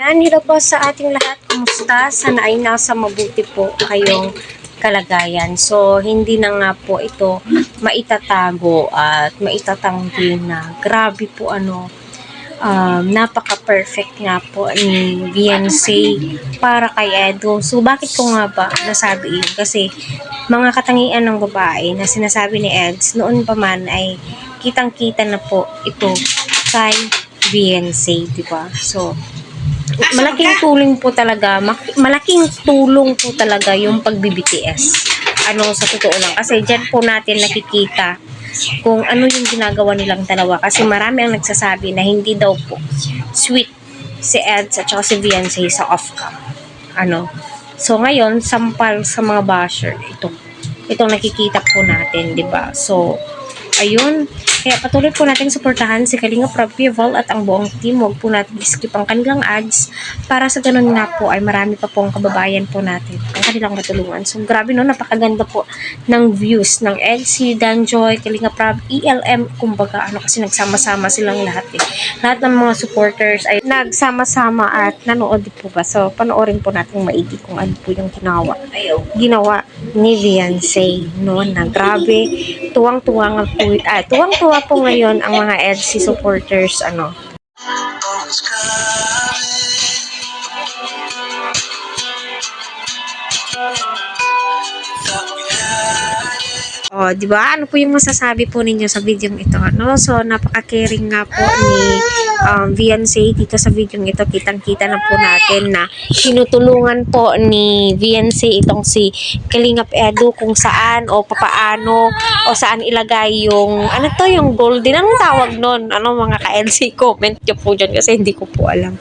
Ayan, hello po sa ating lahat. Kumusta? Sana ay nasa mabuti po kayong kalagayan. So, hindi na nga po ito maitatago at maitatanggi na grabe po napaka-perfect nga po ni Beyonce para kay Edo. So, bakit ko nga ba nasabi yun? Kasi, mga katangian ng babae na sinasabi ni Eds noon pa man ay kitang-kita na po ito kay Beyonce, di ba? So, malaking tulong po talaga yung pagbi-BTS. Sa totoo lang. Kasi dyan po natin nakikita kung ano yung ginagawa nilang dalawa. Kasi marami ang nagsasabi na hindi daw po sweet si Eds at saka si Beyonce sa off-cam. So ngayon, sampal sa mga basher, itong nakikita po natin, di ba? So, ayun. Kaya patuloy po natin suportahan si Kalinga Prab Pival at ang buong team. Huwag po natin skip ang kanilang ads para sa ganun nga po ay marami pa pong kababayan po natin ang kanilang matulungan. So grabe no, napakaganda po ng views ng LC, Danjoy, Kalinga Prab, ELM, kumbaga kasi nagsama-sama silang lahat eh. Lahat ng mga supporters ay nagsama-sama at nanood po ba. So panoorin po natin maigi kung ano po yung ginawa ni Beyonce no, na grabe. Tuwang-tuwa po ngayon ang mga EDC supporters, di ba? Ano po yung masasabi po ninyo sa video ito, So, napaka-caring nga po ni Beyonce dito sa video ito. Kitang-kita na po natin na tinutulungan po ni Beyonce itong si Kalingap Edu kung saan o papaano o saan ilagay yung yung golden. Anong tawag nun? Mga ka-LC? Comment nyo po dyan kasi hindi ko po alam.